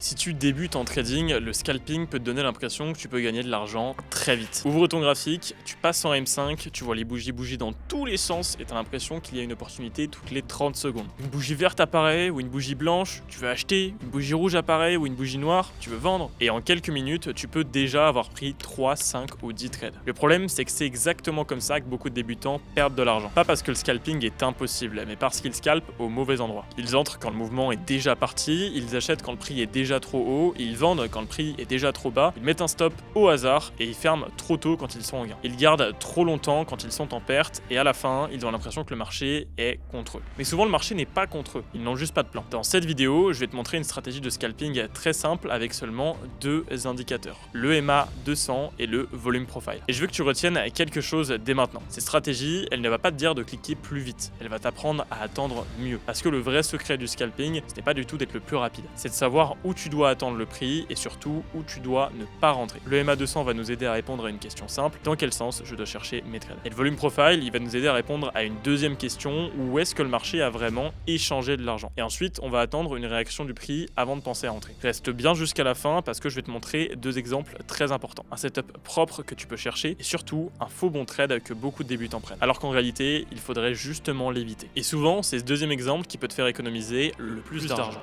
Si tu débutes en trading, le scalping peut te donner l'impression que tu peux gagner de l'argent très vite. Ouvre ton graphique, tu passes en M5, tu vois les bougies bouger dans tous les sens et tu as l'impression qu'il y a une opportunité toutes les 30 secondes. Une bougie verte apparaît ou une bougie blanche, tu veux acheter, une bougie rouge apparaît ou une bougie noire, tu veux vendre. Et en quelques minutes, tu peux déjà avoir pris 3, 5 ou 10 trades. Le problème, c'est que c'est exactement comme ça que beaucoup de débutants perdent de l'argent. Pas parce que le scalping est impossible, mais parce qu'ils scalpent au mauvais endroit. Ils entrent quand le mouvement est déjà parti, ils achètent quand le prix est déjà trop haut, ils vendent quand le prix est déjà trop bas, ils mettent un stop au hasard et ils ferment trop tôt quand ils sont en gain. Ils gardent trop longtemps quand ils sont en perte et à la fin, ils ont l'impression que le marché est contre eux. Mais souvent, le marché n'est pas contre eux, ils n'ont juste pas de plan. Dans cette vidéo, je vais te montrer une stratégie de scalping très simple avec seulement deux indicateurs, le EMA 200 et le volume profile. Et je veux que tu retiennes quelque chose dès maintenant. Cette stratégie, elle ne va pas te dire de cliquer plus vite, elle va t'apprendre à attendre mieux. Parce que le vrai secret du scalping, ce n'est pas du tout d'être le plus rapide, c'est de savoir où tu dois attendre le prix et surtout où tu dois ne pas rentrer. Le EMA 200 va nous aider à répondre à une question simple, dans quel sens je dois chercher mes trades. Et le volume profile, il va nous aider à répondre à une deuxième question, où est-ce que le marché a vraiment échangé de l'argent. Et ensuite, on va attendre une réaction du prix avant de penser à entrer. Reste bien jusqu'à la fin parce que je vais te montrer deux exemples très importants. Un setup propre que tu peux chercher et surtout un faux bon trade que beaucoup de débutants prennent. Alors qu'en réalité, il faudrait justement l'éviter. Et souvent, c'est ce deuxième exemple qui peut te faire économiser le plus d'argent.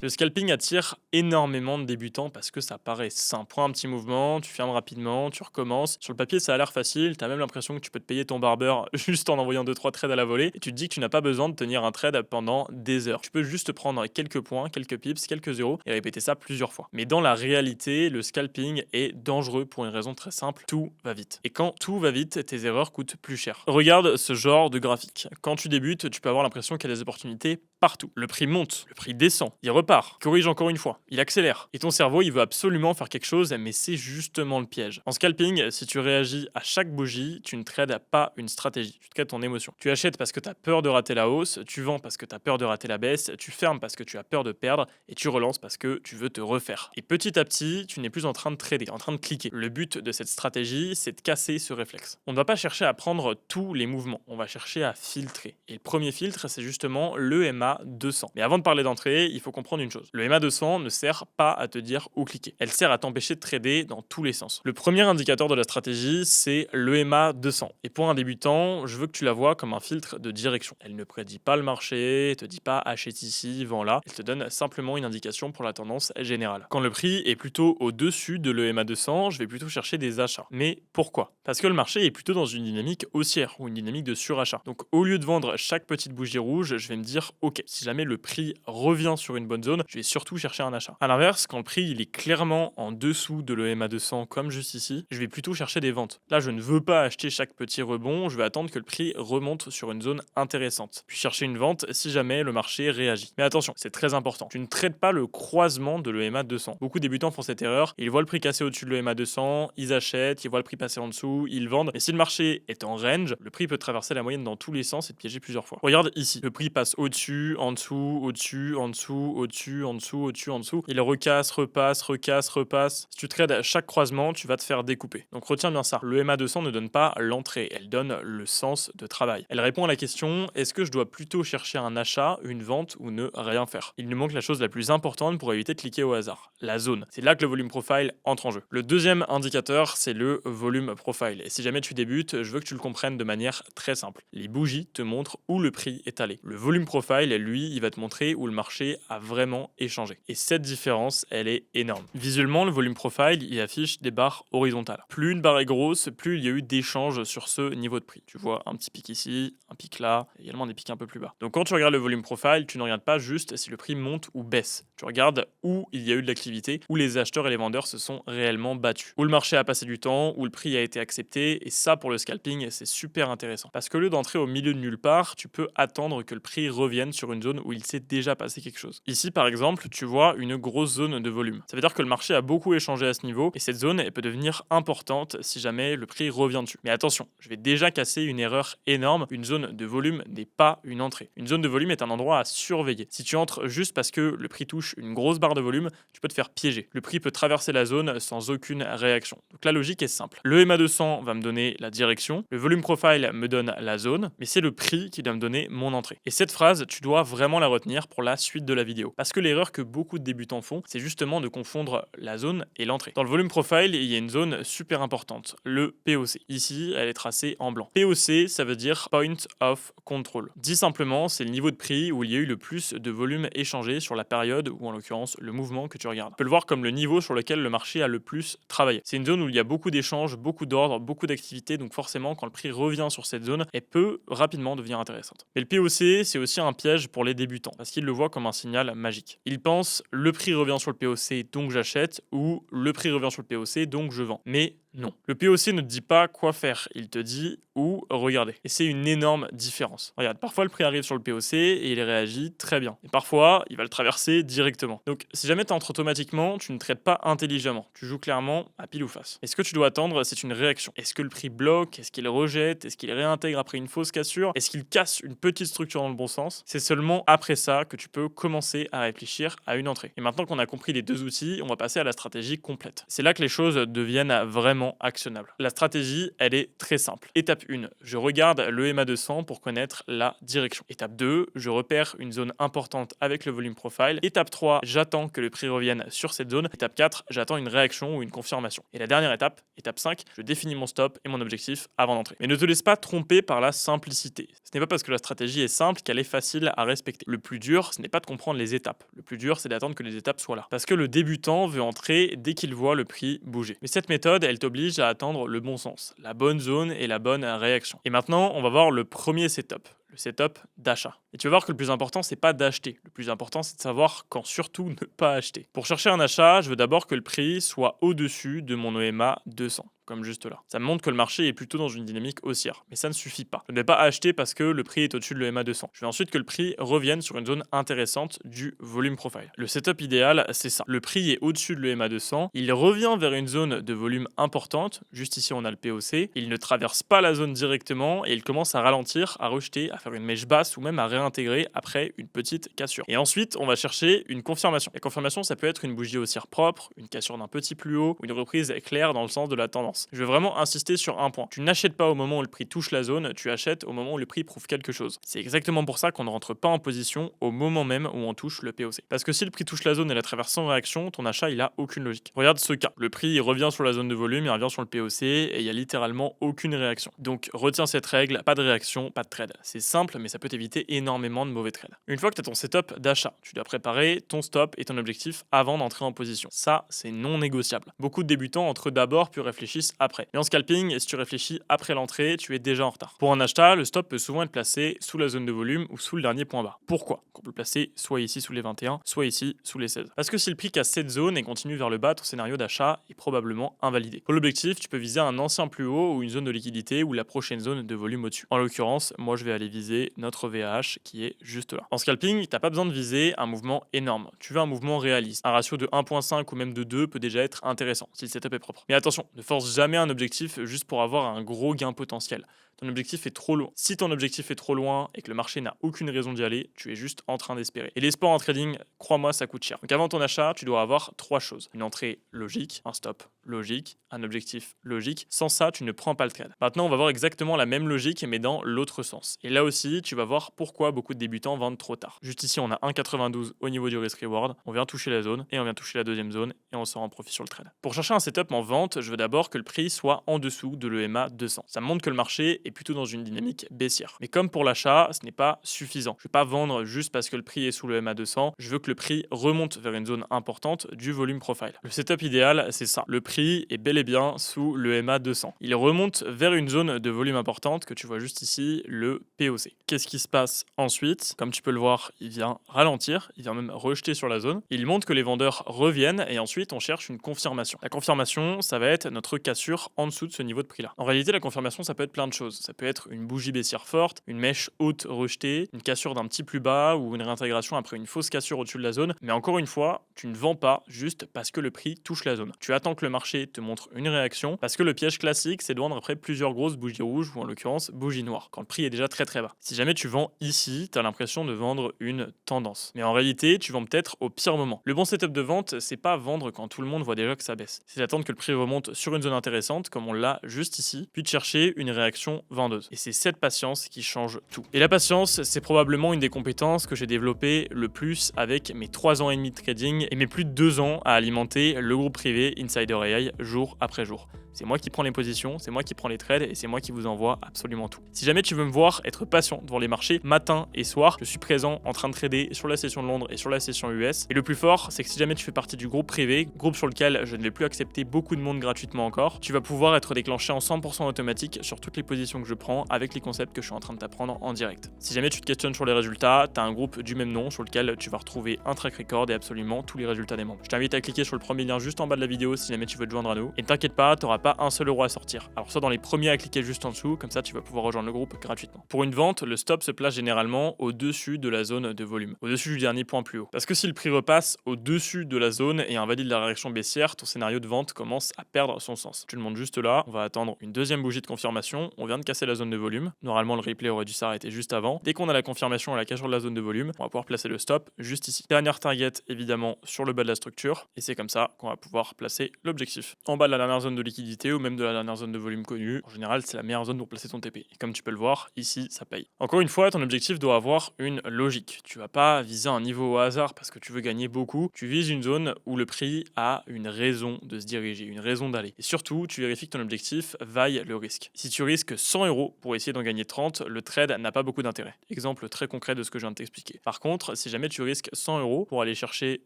Le scalping attire énormément de débutants parce que ça paraît simple. Prends un petit mouvement, tu fermes rapidement, tu recommences. Sur le papier, ça a l'air facile. Tu as même l'impression que tu peux te payer ton barbeur juste en envoyant 2-3 trades à la volée. Et tu te dis que tu n'as pas besoin de tenir un trade pendant des heures. Tu peux juste prendre quelques points, quelques pips, quelques euros et répéter ça plusieurs fois. Mais dans la réalité, le scalping est dangereux pour une raison très simple. Tout va vite. Et quand tout va vite, tes erreurs coûtent plus cher. Regarde ce genre de graphique. Quand tu débutes, tu peux avoir l'impression qu'il y a des opportunités partout. Le prix monte, le prix descend, il repart, il corrige encore une fois, il accélère. Et ton cerveau, il veut absolument faire quelque chose, mais c'est justement le piège. En scalping, si tu réagis à chaque bougie, tu ne trades pas une stratégie, tu trades ton émotion. Tu achètes parce que tu as peur de rater la hausse, tu vends parce que tu as peur de rater la baisse, tu fermes parce que tu as peur de perdre, et tu relances parce que tu veux te refaire. Et petit à petit, tu n'es plus en train de trader, tu es en train de cliquer. Le but de cette stratégie, c'est de casser ce réflexe. On ne va pas chercher à prendre tous les mouvements, on va chercher à filtrer. Et le premier filtre, c'est justement le EMA 200. Mais avant de parler d'entrée, il faut comprendre une chose. Le EMA 200 ne sert pas à te dire où cliquer. Elle sert à t'empêcher de trader dans tous les sens. Le premier indicateur de la stratégie, c'est le EMA 200. Et pour un débutant, je veux que tu la vois comme un filtre de direction. Elle ne prédit pas le marché, elle te dit pas achète ici, vends là. Elle te donne simplement une indication pour la tendance générale. Quand le prix est plutôt au-dessus de l'EMA 200, je vais plutôt chercher des achats. Mais pourquoi? Parce que le marché est plutôt dans une dynamique haussière ou une dynamique de surachat. Donc au lieu de vendre chaque petite bougie rouge, je vais me dire ok, si jamais le prix revient sur une bonne zone, je vais surtout chercher un achat. A l'inverse, quand le prix il est clairement en dessous de l'EMA 200 comme juste ici, je vais plutôt chercher des ventes. Là, je ne veux pas acheter chaque petit rebond, je vais attendre que le prix remonte sur une zone intéressante. Puis chercher une vente si jamais le marché réagit. Mais attention, c'est très important. Tu ne traites pas le croisement de l'EMA 200. Beaucoup de débutants font cette erreur, ils voient le prix casser au-dessus de l'EMA 200, ils achètent, ils voient le prix passer en dessous, ils vendent. Mais si le marché est en range, le prix peut traverser la moyenne dans tous les sens et te piéger plusieurs fois. Regarde ici, le prix passe au-dessus, en dessous, au-dessus, en dessous, au-dessus, en dessous, au-dessus, en dessous. Il recasse, repasse, recasse, repasse. Si tu trades à chaque croisement, tu vas te faire découper. Donc retiens bien ça. Le EMA 200 ne donne pas l'entrée, elle donne le sens de travail. Elle répond à la question, est-ce que je dois plutôt chercher un achat, une vente ou ne rien faire? Il nous manque la chose la plus importante pour éviter de cliquer au hasard, la zone. C'est là que le volume profile entre en jeu. Le deuxième indicateur, c'est le volume profile. Et si jamais tu débutes, je veux que tu le comprennes de manière très simple. Les bougies te montrent où le prix est allé. Le volume profile, lui, il va te montrer où le marché a vraiment échangé. Et cette différence, elle est énorme. Visuellement, le volume profile, il affiche des barres horizontales. Plus une barre est grosse, plus il y a eu d'échanges sur ce niveau de prix. Tu vois un petit pic ici, un pic là, également des pics un peu plus bas. Donc quand tu regardes le volume profile, tu ne regardes pas juste si le prix monte ou baisse. Tu regardes où il y a eu de l'activité, où les acheteurs et les vendeurs se sont réellement battus. Où le marché a passé du temps, où le prix a été accepté. Et ça, pour le scalping, c'est super intéressant. Parce que au lieu d'entrer au milieu de nulle part, tu peux attendre que le prix revienne sur une zone où il s'est déjà passé quelque chose. Ici, par exemple, tu vois une grosse zone de volume. Ça veut dire que le marché a beaucoup échangé à ce niveau et cette zone, elle peut devenir importante si jamais le prix revient dessus. Mais attention, je vais déjà casser une erreur énorme. Une zone de volume n'est pas une entrée. Une zone de volume est un endroit à surveiller. Si tu entres juste parce que le prix touche une grosse barre de volume, tu peux te faire piéger. Le prix peut traverser la zone sans aucune réaction. Donc la logique est simple. Le EMA 200 va me donner la direction, le volume profile me donne la zone, mais c'est le prix qui doit me donner mon entrée. Et cette phrase, tu dois vraiment la retenir pour la suite de la vidéo. Parce que l'erreur que beaucoup de débutants font, c'est justement de confondre la zone et l'entrée. Dans le volume profile, il y a une zone super importante, le POC. Ici, elle est tracée en blanc. POC, ça veut dire Point of Control. Dit simplement, c'est le niveau de prix où il y a eu le plus de volume échangé sur la période ou en l'occurrence le mouvement que tu regardes. Tu peux le voir comme le niveau sur lequel le marché a le plus travaillé. C'est une zone où il y a beaucoup d'échanges, beaucoup d'ordres, beaucoup d'activités, donc forcément quand le prix revient sur cette zone, elle peut rapidement devenir intéressante. Mais le POC, c'est aussi un piège pour les débutants parce qu'ils le voient comme un signal magique. Ils pensent le prix revient sur le POC donc j'achète ou le prix revient sur le POC donc je vends. Mais non. Le POC ne te dit pas quoi faire, il te dit où regarder. Et c'est une énorme différence. Regarde, parfois le prix arrive sur le POC et il réagit très bien. Et parfois, il va le traverser directement. Donc, si jamais tu entres automatiquement, tu ne traites pas intelligemment. Tu joues clairement à pile ou face. Et ce que tu dois attendre, c'est une réaction. Est-ce que le prix bloque? Est-ce qu'il rejette? Est-ce qu'il réintègre après une fausse cassure? Est-ce qu'il casse une petite structure dans le bon sens? C'est seulement après ça que tu peux commencer à réfléchir à une entrée. Et maintenant qu'on a compris les deux outils, on va passer à la stratégie complète. C'est là que les choses deviennent vraiment actionnable. La stratégie, elle est très simple. Étape 1, je regarde le EMA 200 pour connaître la direction. Étape 2, je repère une zone importante avec le volume profile. Étape 3, j'attends que le prix revienne sur cette zone. Étape 4, j'attends une réaction ou une confirmation. Et la dernière étape, étape 5, je définis mon stop et mon objectif avant d'entrer. Mais ne te laisse pas tromper par la simplicité. Ce n'est pas parce que la stratégie est simple qu'elle est facile à respecter. Le plus dur, ce n'est pas de comprendre les étapes. Le plus dur, c'est d'attendre que les étapes soient là. Parce que le débutant veut entrer dès qu'il voit le prix bouger. Mais cette méthode, elle t'oblige à attendre le bon sens, la bonne zone et la bonne réaction. Et maintenant, on va voir le premier setup. Le setup d'achat. Et tu vas voir que le plus important, c'est pas d'acheter. Le plus important, c'est de savoir quand surtout ne pas acheter. Pour chercher un achat, je veux d'abord que le prix soit au-dessus de mon EMA 200. Comme juste là. Ça me montre que le marché est plutôt dans une dynamique haussière. Mais ça ne suffit pas. Je ne vais pas acheter parce que le prix est au-dessus de l'EMA 200. Je veux ensuite que le prix revienne sur une zone intéressante du volume profile. Le setup idéal, c'est ça. Le prix est au-dessus de l'EMA 200. Il revient vers une zone de volume importante. Juste ici, on a le POC. Il ne traverse pas la zone directement et il commence à ralentir, à rejeter, à faire une mèche basse ou même à réintégrer après une petite cassure. Et ensuite, on va chercher une confirmation. La confirmation, ça peut être une bougie haussière propre, une cassure d'un petit plus haut ou une reprise claire dans le sens de la tendance. Je veux vraiment insister sur un point. Tu n'achètes pas au moment où le prix touche la zone, tu achètes au moment où le prix prouve quelque chose. C'est exactement pour ça qu'on ne rentre pas en position au moment même où on touche le POC. Parce que si le prix touche la zone et la traverse sans réaction, ton achat il a aucune logique. Regarde ce cas. Le prix il revient sur la zone de volume, il revient sur le POC et il y a littéralement aucune réaction. Donc retiens cette règle, pas de réaction, pas de trade. C'est simple mais ça peut t'éviter énormément de mauvais trades. Une fois que tu as ton setup d'achat, tu dois préparer ton stop et ton objectif avant d'entrer en position. Ça, c'est non négociable. Beaucoup de débutants entrent d'abord puis réfléchissent après. Mais en scalping, si tu réfléchis après l'entrée, tu es déjà en retard. Pour un achat, le stop peut souvent être placé sous la zone de volume ou sous le dernier point bas. Pourquoi? On peut le placer soit ici sous les 21, soit ici sous les 16. Parce que si le prix casse cette zone et continue vers le bas, ton scénario d'achat est probablement invalidé. Pour l'objectif, tu peux viser un ancien plus haut ou une zone de liquidité ou la prochaine zone de volume au-dessus. En l'occurrence, moi je vais aller viser notre VAH qui est juste là. En scalping, t'as pas besoin de viser un mouvement énorme. Tu veux un mouvement réaliste. Un ratio de 1.5 ou même de 2 peut déjà être intéressant si le setup est propre. Mais attention, ne force jamais un objectif juste pour avoir un gros gain potentiel. Ton objectif est trop loin. Si ton objectif est trop loin et que le marché n'a aucune raison d'y aller, tu es juste en train d'espérer. Et l'espoir en trading, crois-moi, ça coûte cher. Donc avant ton achat, tu dois avoir 3 choses. Une entrée logique, un stop logique, un objectif logique. Sans ça, tu ne prends pas le trade. Maintenant, on va voir exactement la même logique, mais dans l'autre sens. Et là aussi, tu vas voir pourquoi beaucoup de débutants vendent trop tard. Juste ici, on a 1,92 au niveau du risk-reward. On vient toucher la zone et on vient toucher la deuxième zone et on sort en profit sur le trade. Pour chercher un setup en vente, je veux d'abord que le prix soit en dessous de l'EMA 200. Ça me montre que le marché est plutôt dans une dynamique baissière. Mais comme pour l'achat, ce n'est pas suffisant. Je ne vais pas vendre juste parce que le prix est sous le EMA 200. Je veux que le prix remonte vers une zone importante du volume profile. Le setup idéal, c'est ça. Le prix est bel et bien sous le EMA 200. Il remonte vers une zone de volume importante que tu vois juste ici, le POC. Qu'est-ce qui se passe ensuite? Comme tu peux le voir, il vient ralentir, il vient même rejeter sur la zone. Il montre que les vendeurs reviennent et ensuite on cherche une confirmation. La confirmation, ça va être notre cassure en dessous de ce niveau de prix-là. En réalité, la confirmation, ça peut être plein de choses. Ça peut être une bougie baissière forte, une mèche haute rejetée, une cassure d'un petit plus bas ou une réintégration après une fausse cassure au-dessus de la zone. Mais encore une fois, Tu ne vends pas juste parce que le prix touche la zone. Tu attends que le marché te montre une réaction parce que le piège classique, c'est de vendre après plusieurs grosses bougies rouges ou en l'occurrence bougies noires quand le prix est déjà très très bas. Si jamais tu vends ici, tu as l'impression de vendre une tendance. Mais en réalité, tu vends peut-être au pire moment. Le bon setup de vente, c'est pas vendre quand tout le monde voit déjà que ça baisse. C'est d'attendre que le prix remonte sur une zone intéressante comme on l'a juste ici, puis de chercher une réaction vendeuse. Et c'est cette patience qui change tout. Et la patience, c'est probablement une des compétences que j'ai développées le plus avec mes 3 ans et demi de trading et mes plus de 2 ans à alimenter le groupe privé Insider AI jour après jour. C'est moi qui prends les positions, c'est moi qui prends les trades et c'est moi qui vous envoie absolument tout. Si jamais tu veux me voir être patient devant les marchés matin et soir, je suis présent en train de trader sur la session de Londres et sur la session US. Et le plus fort, c'est que si jamais tu fais partie du groupe privé, groupe sur lequel je ne vais plus accepter beaucoup de monde gratuitement encore, tu vas pouvoir être déclenché en 100% automatique sur toutes les positions que je prends avec les concepts que je suis en train de t'apprendre en direct. Si jamais tu te questionnes sur les résultats, tu as un groupe du même nom sur lequel tu vas retrouver un track record et absolument tous les résultats des membres. Je t'invite à cliquer sur le premier lien juste en bas de la vidéo si jamais tu veux te joindre à nous. Et ne t'inquiète pas, tu n'auras pas un seul euro à sortir. Alors sois dans les premiers à cliquer juste en dessous, comme ça tu vas pouvoir rejoindre le groupe gratuitement. Pour une vente, le stop se place généralement au-dessus de la zone de volume, au-dessus du dernier point plus haut. Parce que si le prix repasse au-dessus de la zone et invalide la réaction baissière, ton scénario de vente commence à perdre son sens. Tu le montes juste là, on va attendre une deuxième bougie de confirmation, on vient de casser la zone de volume. Normalement le replay aurait dû s'arrêter juste avant. Dès qu'on a la confirmation à la cassure de la zone de volume, on va pouvoir placer le stop juste ici. Dernière target évidemment sur le bas de la structure et c'est comme ça qu'on va pouvoir placer l'objectif. En bas de la dernière zone de liquidité ou même de la dernière zone de volume connue, en général c'est la meilleure zone pour placer ton TP. Et comme tu peux le voir, ici ça paye. Encore une fois, ton objectif doit avoir une logique. Tu vas pas viser un niveau au hasard parce que tu veux gagner beaucoup, tu vises une zone où le prix a une raison de se diriger, une raison d'aller. Et surtout, tu vérifies que ton objectif vaille le risque. Si tu risques 100 euros pour essayer d'en gagner 30, le trade n'a pas beaucoup d'intérêt. Exemple très concret de ce que je viens de t'expliquer. Par contre, si jamais tu risques 100 euros pour aller chercher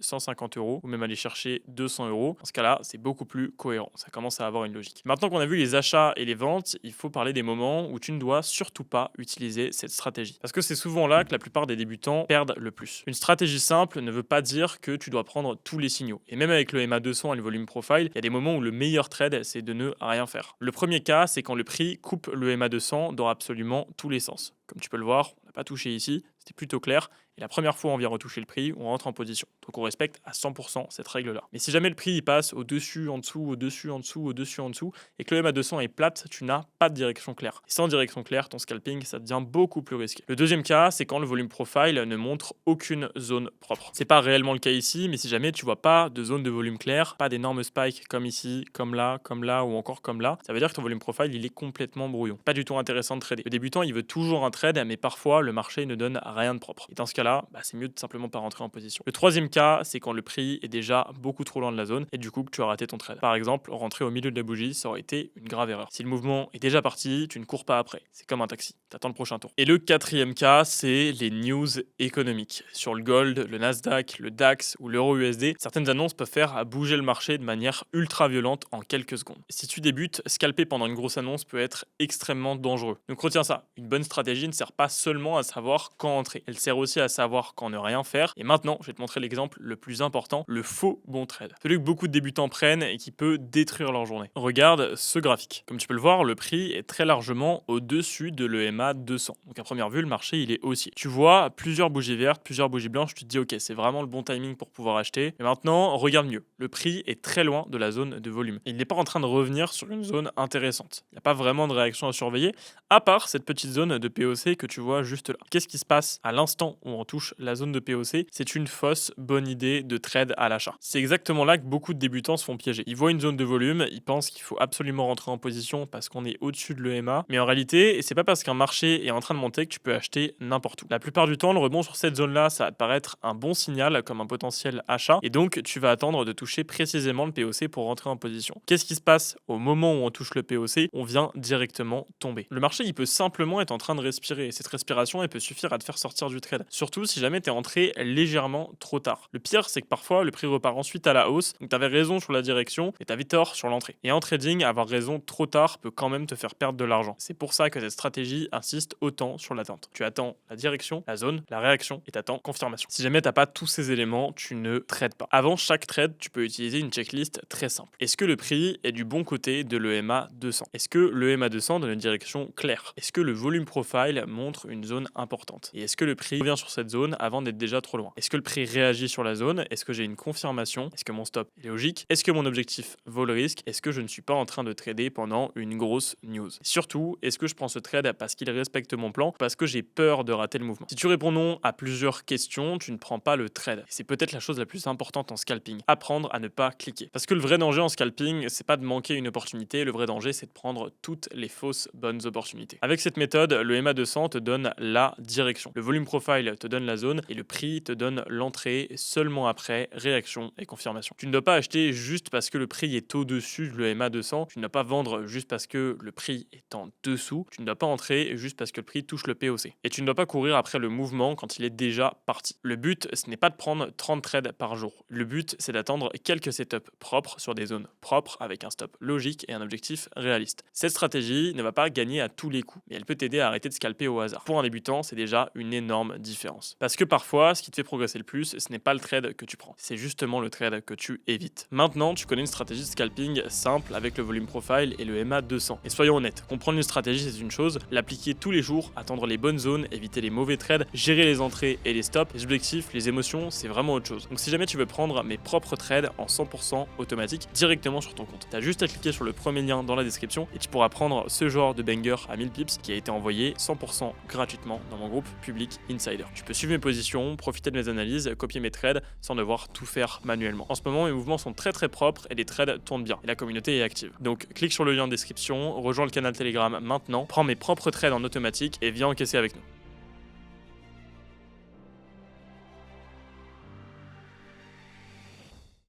150 euros ou même aller chercher 200 euros, dans ce cas-là, c'est beaucoup plus cohérent. Ça commence à avoir une logique. Maintenant qu'on a vu les achats et les ventes, il faut parler des moments où tu ne dois surtout pas utiliser cette stratégie. Parce que c'est souvent là que la plupart des débutants perdent le plus. Une stratégie simple ne veut pas dire que tu dois prendre tous les signaux. Et même avec le MA200 et le volume profile, il y a des moments où le meilleur trade, c'est de ne rien faire. Le premier cas, c'est quand le prix coupe le MA200 dans absolument tous les sens. Comme tu peux le voir, on n'a pas touché ici, c'était plutôt clair. Et la première fois, on vient retoucher le prix, on rentre en position. Donc on respecte à 100% cette règle-là. Mais si jamais le prix il passe au-dessus, en dessous, au-dessus, en dessous, au-dessus, en dessous, et que le MA200 est plate, tu n'as pas de direction claire. Et sans direction claire, ton scalping, ça devient beaucoup plus risqué. Le deuxième cas, c'est quand le volume profile ne montre aucune zone propre. C'est pas réellement le cas ici, mais si jamais tu vois pas de zone de volume claire, pas d'énormes spikes comme ici, comme là, ou encore comme là, ça veut dire que ton volume profile, il est complètement brouillon. Pas du tout intéressant de trader. Le débutant, il veut toujours un trade, mais parfois, le marché ne donne rien de propre. Et dans ce cas-là, c'est mieux de simplement pas rentrer en position. Le troisième cas, c'est quand le prix est déjà beaucoup trop loin de la zone et du coup que tu as raté ton trade. Par exemple, rentrer au milieu de la bougie, ça aurait été une grave erreur. Si le mouvement est déjà parti, tu ne cours pas après. C'est comme un taxi. T'attends le prochain tour. Et le quatrième cas, c'est les news économiques. Sur le gold, le Nasdaq, le DAX ou l'euro USD, certaines annonces peuvent faire bouger le marché de manière ultra violente en quelques secondes. Si tu débutes, scalper pendant une grosse annonce peut être extrêmement dangereux. Donc retiens ça. Une bonne stratégie ne sert pas seulement à savoir quand entrer. Elle sert aussi à savoir quand ne rien faire. Et maintenant, je vais te montrer l'exemple le plus important, le faux bon trade. Celui que beaucoup de débutants prennent et qui peut détruire leur journée. Regarde ce graphique. Comme tu peux le voir, le prix est très largement au-dessus de l'EMA 200. Donc à première vue, le marché, il est haussier. Tu vois plusieurs bougies vertes, plusieurs bougies blanches, tu te dis ok, c'est vraiment le bon timing pour pouvoir acheter. Mais maintenant, regarde mieux. Le prix est très loin de la zone de volume. Il n'est pas en train de revenir sur une zone intéressante. Il n'y a pas vraiment de réaction à surveiller, à part cette petite zone de POC que tu vois juste là. Qu'est-ce qui se passe à l'instant où on touche la zone de POC? C'est une fausse bonne idée de trade à l'achat. C'est exactement là que beaucoup de débutants se font piéger. Ils voient une zone de volume, ils pensent qu'il faut absolument rentrer en position parce qu'on est au-dessus de l'EMA, mais en réalité, c'est pas parce qu'un marché est en train de monter que tu peux acheter n'importe où. La plupart du temps, le rebond sur cette zone-là, ça va te paraître un bon signal comme un potentiel achat, et donc tu vas attendre de toucher précisément le POC pour rentrer en position. Qu'est-ce qui se passe au moment où on touche le POC? On vient directement tomber. Le marché, il peut simplement être en train de respirer, et cette respiration, elle peut suffire à te faire sortir du trade. Surtout si jamais tu es entré légèrement trop tard. Le pire, c'est que parfois, le prix repart ensuite à la hausse, donc tu avais raison sur la direction, et tu avais tort sur l'entrée. Et en trading, avoir raison trop tard peut quand même te faire perdre de l'argent. C'est pour ça que cette stratégie insiste autant sur l'attente. Tu attends la direction, la zone, la réaction, et tu attends confirmation. Si jamais tu n'as pas tous ces éléments, tu ne trades pas. Avant chaque trade, tu peux utiliser une checklist très simple. Est-ce que le prix est du bon côté de l'EMA 200? Est-ce que l'EMA 200 donne une direction claire? Est-ce que le volume profile montre une zone importante? Et est-ce que le prix revient sur cette cette zone avant d'être déjà trop loin? Est-ce que le prix réagit sur la zone? Est-ce que j'ai une confirmation? Est-ce que mon stop est logique? Est-ce que mon objectif vaut le risque? Est-ce que je ne suis pas en train de trader pendant une grosse news? Surtout, est-ce que je prends ce trade parce qu'il respecte mon plan ou parce que j'ai peur de rater le mouvement? Si tu réponds non à plusieurs questions, tu ne prends pas le trade. C'est peut-être la chose la plus importante en scalping. Apprendre à ne pas cliquer. Parce que le vrai danger en scalping, c'est pas de manquer une opportunité, le vrai danger, c'est de prendre toutes les fausses bonnes opportunités. Avec cette méthode, le MA200 te donne la direction. Le volume profile te donne la zone et le prix te donne l'entrée seulement après réaction et confirmation. Tu ne dois pas acheter juste parce que le prix est au-dessus de le MA200. Tu ne dois pas vendre juste parce que le prix est en dessous. Tu ne dois pas entrer juste parce que le prix touche le POC. Et tu ne dois pas courir après le mouvement quand il est déjà parti. Le but, ce n'est pas de prendre 30 trades par jour. Le but, c'est d'attendre quelques setups propres sur des zones propres avec un stop logique et un objectif réaliste. Cette stratégie ne va pas gagner à tous les coups, mais elle peut t'aider à arrêter de scalper au hasard. Pour un débutant, c'est déjà une énorme différence. Parce que parfois, ce qui te fait progresser le plus, ce n'est pas le trade que tu prends, c'est justement le trade que tu évites. Maintenant, tu connais une stratégie de scalping simple avec le volume profile et le MA200. Et soyons honnêtes, comprendre une stratégie c'est une chose, l'appliquer tous les jours, attendre les bonnes zones, éviter les mauvais trades, gérer les entrées et les stops, les objectifs, les émotions, c'est vraiment autre chose. Donc si jamais tu veux prendre mes propres trades en 100% automatique directement sur ton compte, t'as juste à cliquer sur le premier lien dans la description et tu pourras prendre ce genre de banger à 1000 pips qui a été envoyé 100% gratuitement dans mon groupe public Insider. Tu peux suivre mes positions, profiter de mes analyses, copier mes trades sans devoir tout faire manuellement. En ce moment, mes mouvements sont très propres et les trades tournent bien et la communauté est active. Donc clique sur le lien en description, rejoins le canal Telegram maintenant, prends mes propres trades en automatique et viens encaisser avec nous.